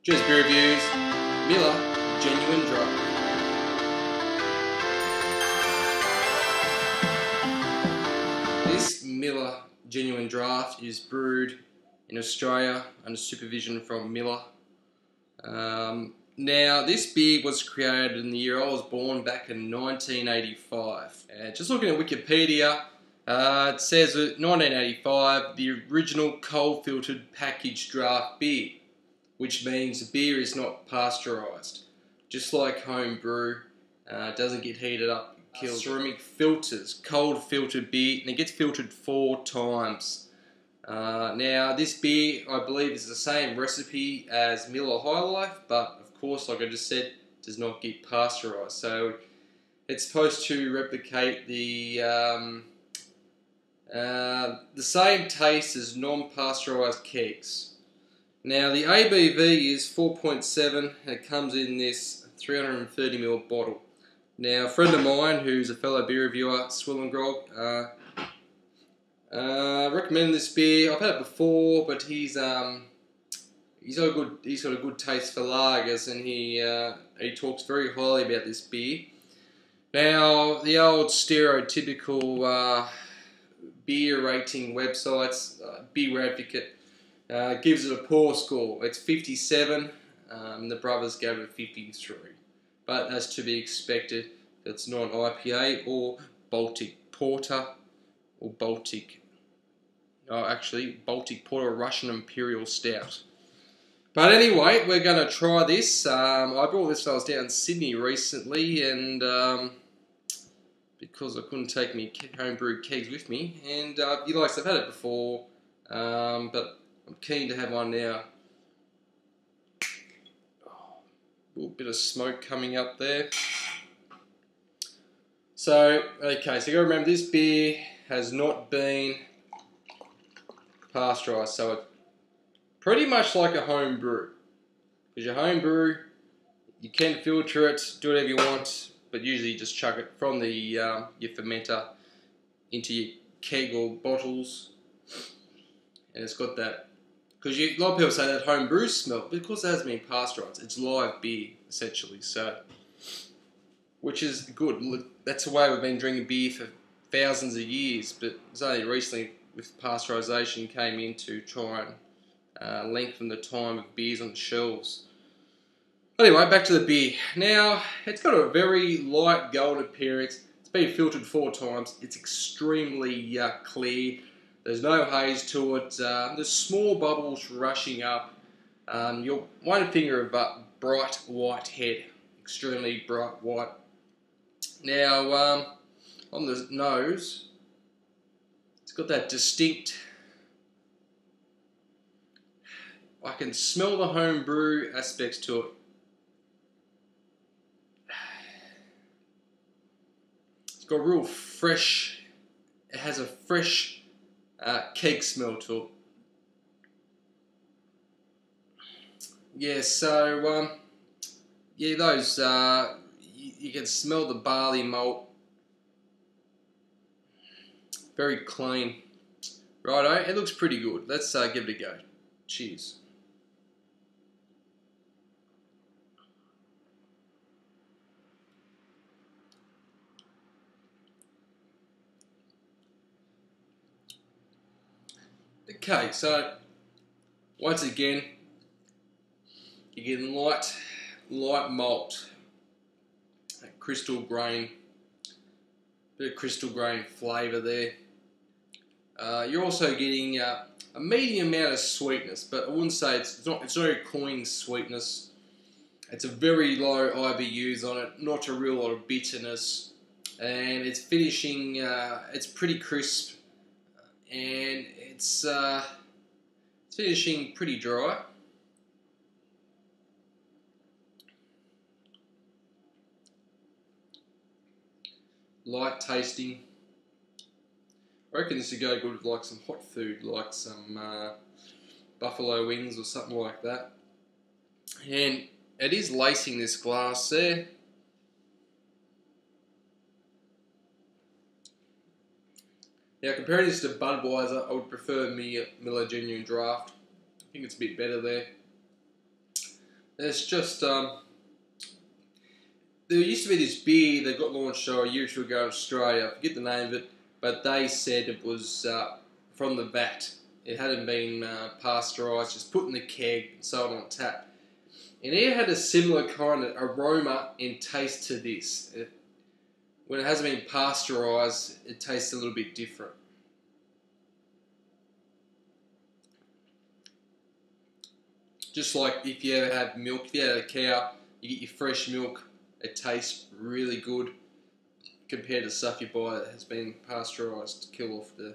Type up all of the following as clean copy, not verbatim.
Cheers Beer Reviews, Miller Genuine Draft. This Miller Genuine Draft is brewed in Australia under supervision from Miller. Now this beer was created in the year I was born, back in 1985. Just looking at Wikipedia, it says that 1985, the original cold filtered packaged draft beer, which means the beer is not pasteurised. Just like home brew, it doesn't get heated up, kills. Ceramic filters, cold filtered beer, and it gets filtered 4 times. Now this beer, I believe, is the same recipe as Miller High Life, but of course, like I just said, does not get pasteurised. So it's supposed to replicate the same taste as non-pasteurised kegs. Now the ABV is 4.7 and it comes in this 330ml bottle. Now a friend of mine who's a fellow beer reviewer, Swill and Grog, recommended this beer. I've had it before, but he's got a good taste for lagers, and he talks very highly about this beer. Now the old stereotypical beer rating websites, Beer Advocate, gives it a poor score. It's 57. The brothers gave it a 53. But as to be expected, it's not IPA or Baltic Porter or Baltic Porter Russian Imperial Stout. But anyway, we're going to try this. I brought this when I was down in Sydney recently, and because I couldn't take my homebrewed kegs with me, and I've had it before, but I'm keen to have one now. A little bit of smoke coming up there. So, okay, so you got to remember, this beer has not been pasteurised, so it's pretty much like a home brew. Because your home brew, you can filter it, do whatever you want, but usually you just chuck it from the your fermenter into your keg or bottles, and it's got that. Because a lot of people say that home brew smell, because it hasn't been pasteurised. It's live beer essentially, so which is good. That's the way we've been drinking beer for thousands of years, but it's only recently with pasteurisation came in to try and lengthen the time of beers on the shelves. Anyway, back to the beer. Now, it's got a very light golden appearance. It's been filtered 4 times. It's extremely clear. There's no haze to it. There's small bubbles rushing up. Your one finger of bright white head. Extremely bright white. Now, on the nose, it's got that distinct... I can smell the home brew aspects to it. It's got real fresh, it has a fresh keg smell to it. Yeah, so, yeah, those, you can smell the barley malt. Very clean. Righto, it looks pretty good. Let's give it a go. Cheers. Okay, so once again, you're getting light malt, crystal grain, bit of crystal grain flavour there. You're also getting a medium amount of sweetness, but I wouldn't say it's not a cloying sweetness. It's a very low IBUs on it, not a real lot of bitterness, and it's finishing. It's pretty crisp. And it's finishing pretty dry. Light tasting. I reckon this would go good with like some hot food, like some buffalo wings or something like that. And it is lacing this glass there. Now, comparing this to Budweiser, I would prefer Miller Genuine Draft. I think it's a bit better there. It's just there used to be this beer that got launched a year or two ago in Australia. I forget the name of it, but they said it was from the vat. It hadn't been pasteurised, just put in the keg and sold on tap. And it had a similar kind of aroma and taste to this. When it hasn't been pasteurised, it tastes a little bit different. Just like if you ever have milk, if you had a cow, you get your fresh milk, it tastes really good compared to stuff you buy that has been pasteurised to kill off the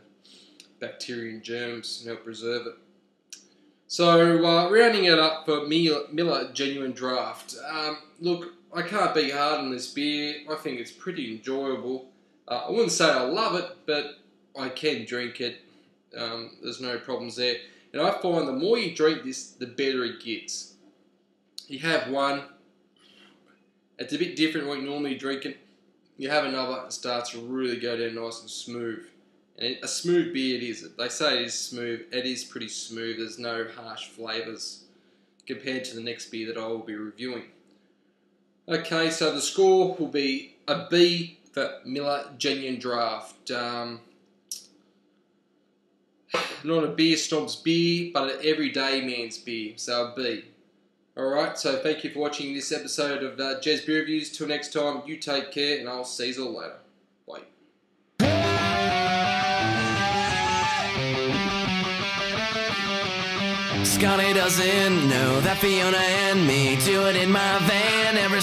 bacteria and germs and help preserve it. So, rounding it up for Miller Genuine Draft. Look, I can't be hard on this beer. I think it's pretty enjoyable. I wouldn't say I love it, but I can drink it. There's no problems there. And I find the more you drink this, the better it gets. You have one, it's a bit different when you normally drink it. You have another, it starts to really go down nice and smooth. And a smooth beer it is. They say it is smooth. It is pretty smooth. There's no harsh flavours compared to the next beer that I will be reviewing. Okay, so the score will be a B for Miller Genuine Draft. Not a beer snob's beer, but an everyday man's beer. So a B. Alright, so thank you for watching this episode of Jez Beer Reviews. Till next time, you take care, and I'll see you all later. Bye. Scotty doesn't know that Fiona and me do it in my van every